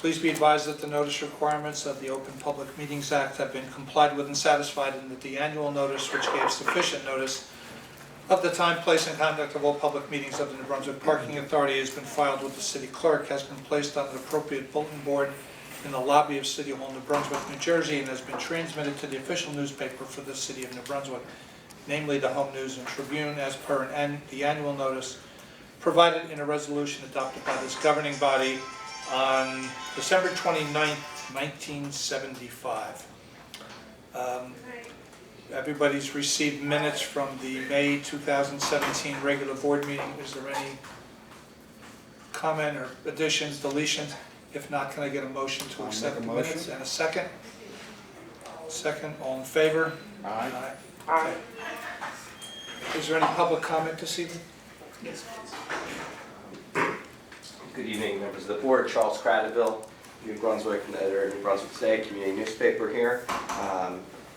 Please be advised that the notice requirements of the Open Public Meetings Act have been complied with and satisfied, and that the annual notice, which gave sufficient notice of the time, place, and conduct of all public meetings of the New Brunswick Parking Authority, has been filed with the city clerk, has been placed on an appropriate bulletin board in the lobby of City Hall, New Brunswick, New Jersey, and has been transmitted to the official newspaper for the city of New Brunswick, namely the Home News and Tribune, as per the annual notice provided in a resolution adopted by this governing body on December 29th, 1975. Everybody's received minutes from the May 2017 regular board meeting. Is there any comment or additions, deletions? If not, can I get a motion to accept the minutes? And a second? Second, all in favor? Aye. Okay. Is there any public comment this evening? Yes, please. Good evening, members of the board. Charles Cradaville, New Brunswick, and editor of New Brunswick Today, community newspaper here.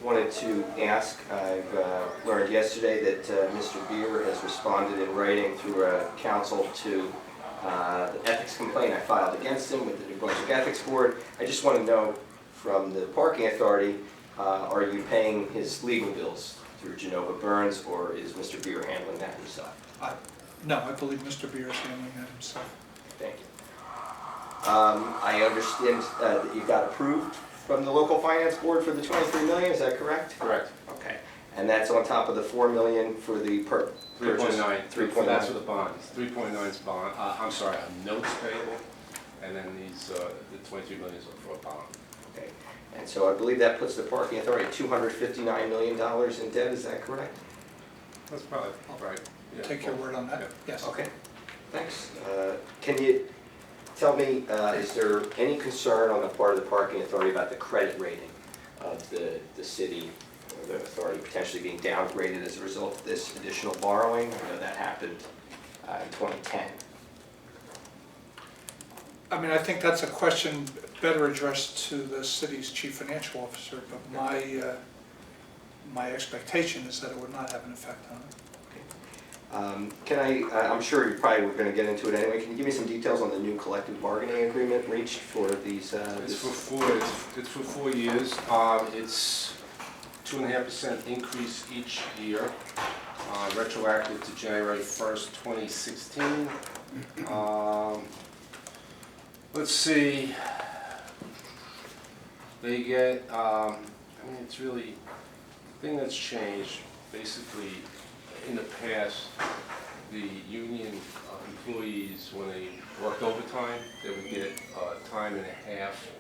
Wanted to ask, I've learned yesterday that Mr. Beer has responded in writing through a counsel to the ethics complaint I filed against him with the New Brunswick Ethics Board. I just want to know from the parking authority, are you paying his legal bills through Genova Burns, or is Mr. Beer handling that himself? No, I believe Mr. Beer is handling that himself. Thank you. I understand that you got approved from the local finance board for the 23 million, is that correct? Correct. Okay, and that's on top of the 4 million for the purchase? 3.9. 3.9. That's for the bonds. 3.9 is bond. I'm sorry, notes payable, and then these the 23 million is for a bond. Okay, and so I believe that puts the parking authority at $259 million in debt. Is that correct? That's probably right. Yeah. Take your word on that. Yeah. Yes. Okay, thanks. Can you tell me, is there any concern on the part of the parking authority about the credit rating of the city or the authority potentially being downgraded as a result of this additional borrowing? I know that happened in 2010. I mean, I think that's a question better addressed to the city's chief financial officer, but my expectation is that it would not have an effect on it. I'm sure you probably were going to get into it anyway. Can you give me some details on the new collective bargaining agreement reached for these? It's for 4 years. It's 2.5% increase each year, retroactive to January 1st, 2016. Let's see. They get. I mean, it's really the thing that's changed. Basically, in the past, the union employees, when they worked overtime, they would get time and a half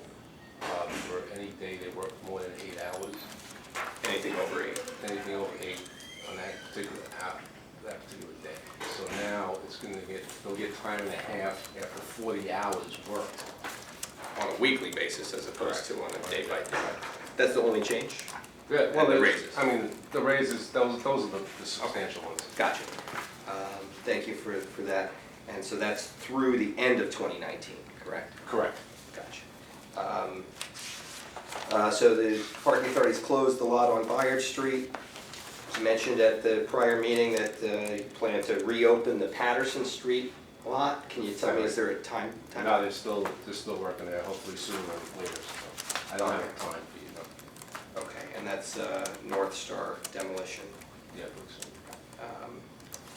for any day they worked more than 8 hours. Anything over 8? Anything over 8 on that particular day. So now they'll get time and a half after 40 hours worked. On a weekly basis as opposed to on a day-by-day. That's the only change? Yeah, well, the raises. I mean, the raises, those are the substantial ones. Gotcha. Thank you for that. And so that's through the end of 2019, correct? Correct. Gotcha. So the parking authority's closed the lot on Bayard Street. You mentioned at the prior meeting that you plan to reopen the Patterson Street lot. Can you tell me, is there a time? No, they're still working there, hopefully sooner or later. So I don't have time for you, no. Okay, and that's North Star demolition. Yeah, I think so.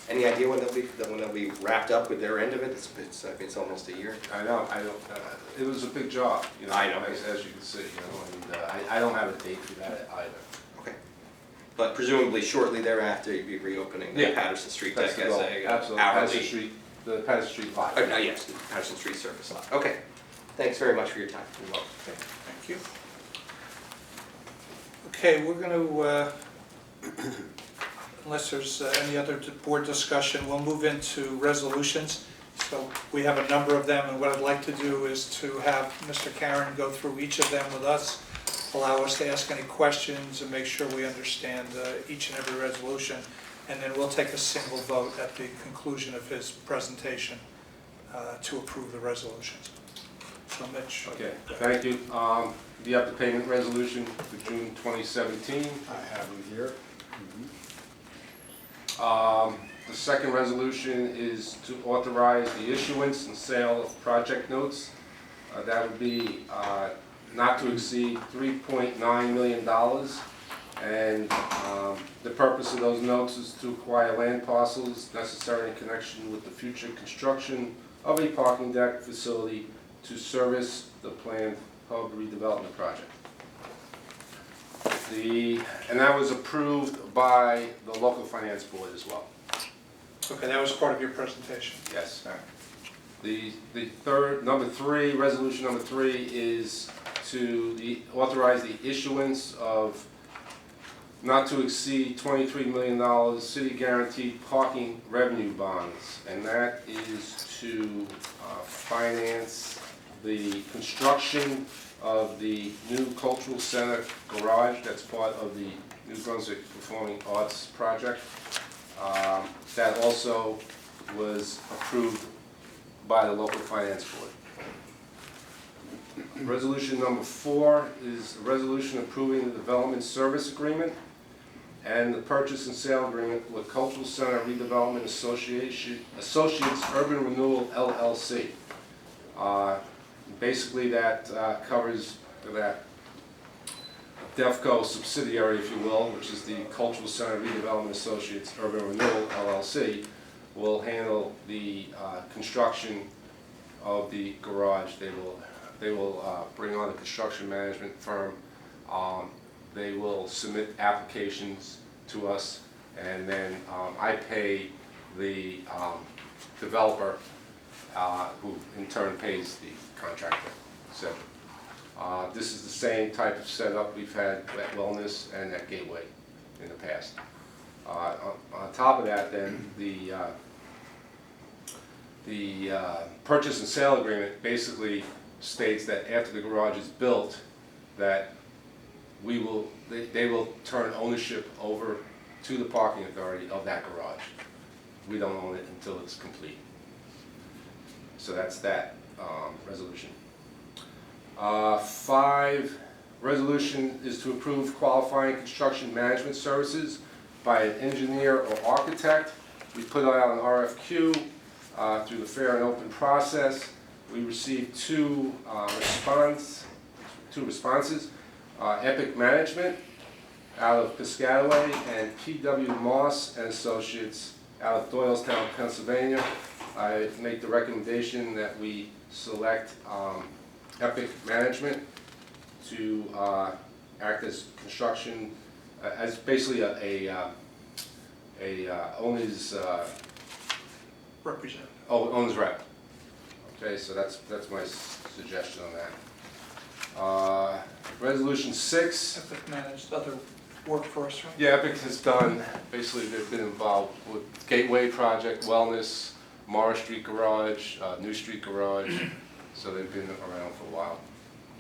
Any idea when they'll be wrapped up with their end of it? It's almost a year. I know. It was a big job. You know, I know. As you can see, you know, and I don't have a date for that either. Okay, but presumably shortly thereafter you'll be reopening the Patterson Street deck as a Absolutely. The Patterson Street lot. Oh, no, yes, the Patterson Street surface lot. Okay, thanks very much for your time. You're welcome. Okay, thank you. Okay, we're going to, unless there's any other board discussion, we'll move into resolutions. So we have a number of them, and what I'd like to do is to have Mr. Karen go through each of them with us, allow us to ask any questions and make sure we understand each and every resolution. And then we'll take a single vote at the conclusion of his presentation to approve the resolutions. So Mitch. Okay, thank you. You have the payment resolution for June 2017. I have them here. The second resolution is to authorize the issuance and sale of project notes That would be not to exceed $3.9 million. And the purpose of those notes is to acquire land parcels necessary in connection with the future construction of a parking deck facility to service the planned hub redevelopment project. And that was approved by the local finance board as well. Okay, that was part of your presentation. Yes. The third, resolution number three is to authorize the issuance of not to exceed $23 million city guaranteed parking revenue bonds. And that is to finance the construction of the new cultural center garage that's part of the New Brunswick Performing Arts project. That also was approved by the local finance board. Resolution number 4 is a resolution approving the development service agreement and the purchase and sale agreement with Cultural Center Redevelopment Associates Urban Renewal LLC. Basically that covers that DEFCO subsidiary, if you will, which is the Cultural Center Redevelopment Associates Urban Renewal LLC, will handle the construction of the garage. They will bring on a construction management firm. They will submit applications to us, and then I pay the developer, who in turn pays the contractor. So this is the same type of setup we've had at Wellness and at Gateway in the past. On top of that, then the purchase and sale agreement basically states that after the garage is built, that they will turn ownership over to the parking authority of that garage. We don't own it until it's complete. So that's that resolution. 5, resolution is to approve qualifying construction management services by an engineer or architect. We put out an RFQ through the fair and open process. We received two responses. Epic Management out of Piscataway and P.W. Moss and Associates out of Doylestown, Pennsylvania. I make the recommendation that we select Epic Management to act as construction, as basically a owner's Representative. owner's rep. Okay, so that's my suggestion on that. Resolution 6. Epic managed other work for us, right? Yeah, Epic has done, basically they've been involved with Gateway Project, Wellness, Morris Street Garage, New Street Garage, so they've been around for a while.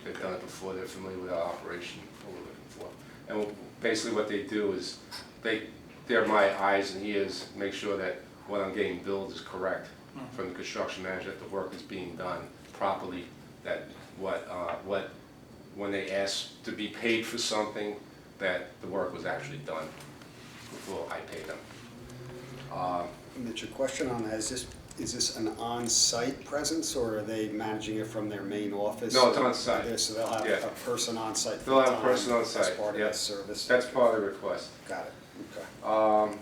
They've done it before, they're familiar with our operation, what we're looking for. And basically what they do is, they're my eyes and ears, make sure that what I'm getting billed is correct from the construction manager, that the work is being done properly, that when they ask to be paid for something, that the work was actually done before I pay them. Mitch, a question on that, is this an on-site presence, or are they managing it from their main office? No, it's on-site. So they'll have a person on-site. They'll have a person on-site, as part of yeah. that service? That's part of the request. Got it, okay.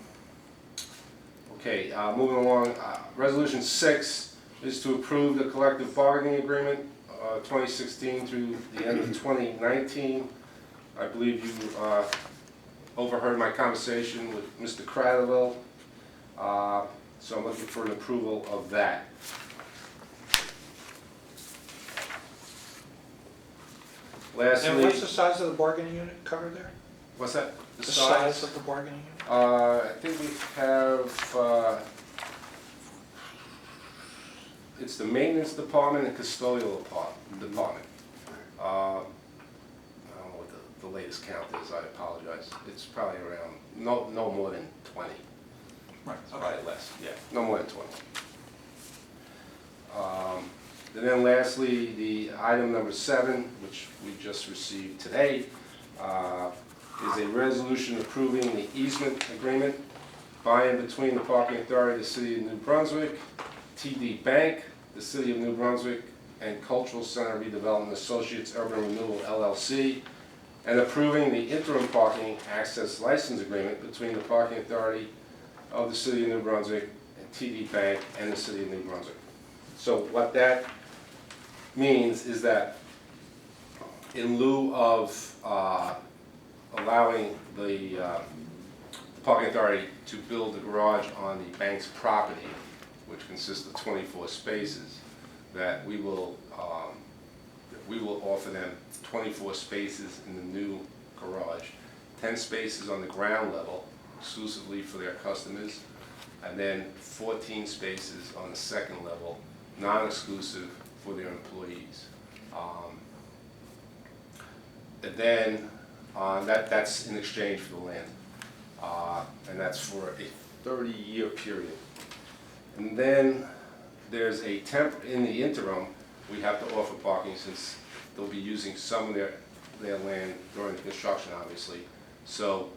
Okay, moving along, Resolution 6 is to approve the collective bargaining agreement 2016 through the end of 2019. I believe you overheard my conversation with Mr. Cradwell, so I'm looking for an approval of that. Lastly, And what's the size of the bargaining unit covered there? what's that? The size of the bargaining unit? I think we have, it's the maintenance department and custodial department. I don't know what the latest count is, I apologize. It's probably around, no more than 20. Right, It's okay. probably less, yeah, no more than 20. And then lastly, the item number 7, which we just received today, is a resolution approving the easement agreement by and between the Parking Authority of the City of New Brunswick, TD Bank, the City of New Brunswick, and Cultural Center Redevelopment Associates Urban Renewal LLC, and approving the interim parking access license agreement between the Parking Authority of the City of New Brunswick and TD Bank and the City of New Brunswick. So what that means is that in lieu of allowing the Parking Authority to build a garage on the bank's property, which consists of 24 spaces, that we will offer them 24 spaces in the new garage, 10 spaces on the ground level exclusively for their customers, and then 14 spaces on the second level, non-exclusive for their employees. And then that's in exchange for the land. And that's for a 30-year period. And then there's a in the interim, we have to offer parking since they'll be using some of their land during the construction, obviously. So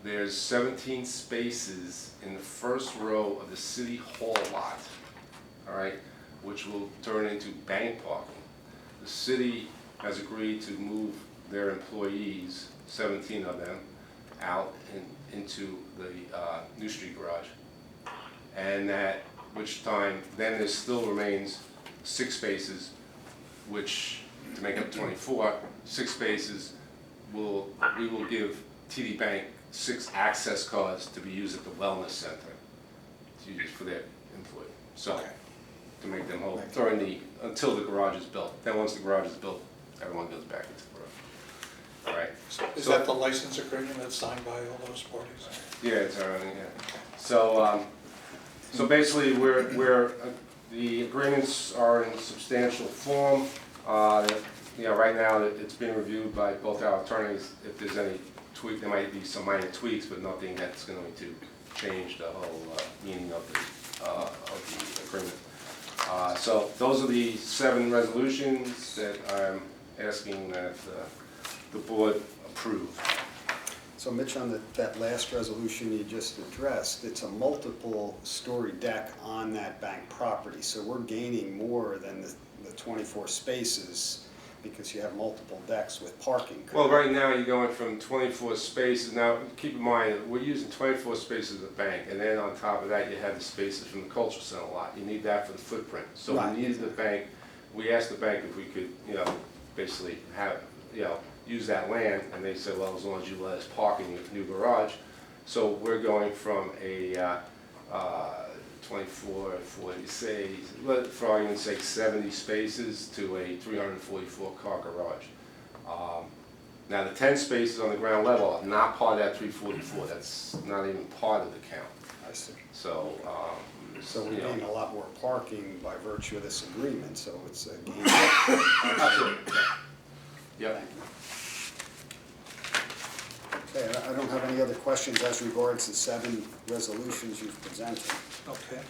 there's 17 spaces in the first row of the City Hall lot, all right, which will turn into bank parking. The city has agreed to move their employees, 17 of them, out into the New Street garage, and at which time then there still remains 6 spaces, which to make up 24, 6 spaces we will give TD Bank 6 access cards to be used at the wellness center to use for their employee. So to make them whole until the garage is built. Then once the garage is built, everyone goes back into the garage. All right. Is that the license agreement that's signed by all those parties? Yeah, it's everything. Yeah. So basically, the agreements are in substantial form. Right now it's being reviewed by both our attorneys. If there's any tweak, there might be some minor tweaks, but nothing that's going to change the whole meaning of the agreement. So those are the 7 resolutions that I'm asking that the board approve. So Mitch, on that last resolution you just addressed, it's a multiple story deck on that bank property. So we're gaining more than the 24 spaces because you have multiple decks with parking. Well, right now you're going from 24 spaces. Now, keep in mind, we're using 24 spaces at the bank, and then on top of that, you have the spaces from the Cultural Center lot. You need that for the footprint. So right. We needed the bank. We asked the bank if we could, basically have, use that land, and they said, well, as long as you let us park in your new garage. So we're going from a 24, 40, say, for argument's sake, 70 spaces to a 344 car garage. Now the 10 spaces on the ground level are not part of that 344. That's not even part of the count. I see. So, So we're getting a lot more parking by virtue of this agreement, so it's a gain. absolutely. Yep. Okay, I don't have any other questions as regards the 7 resolutions you've presented. Okay.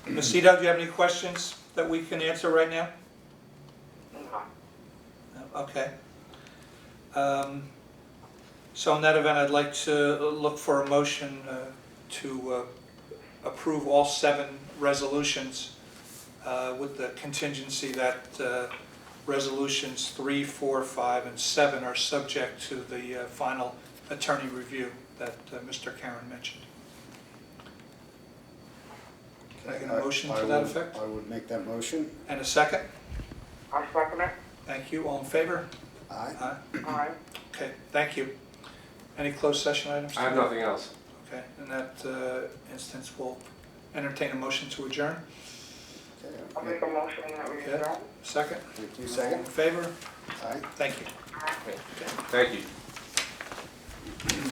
Ms. Cito, do you have any questions that we can answer right now? No. Okay. So in that event, I'd like to look for a motion to approve all 7 resolutions with the contingency that resolutions 3, 4, 5, and 7 are subject to the final attorney review that Mr. Karen mentioned. Can I get a motion to that effect? I would make that motion. And a second? I second it. Thank you. All in favor? Aye. Aye. Aye. Okay, thank you. Any closed session items? I have nothing else. Okay, in that instance, we'll entertain a motion to adjourn. I'll make a motion that we adjourn. Second? Thank you, All second. in favor? Aye. Thank you. Thank you.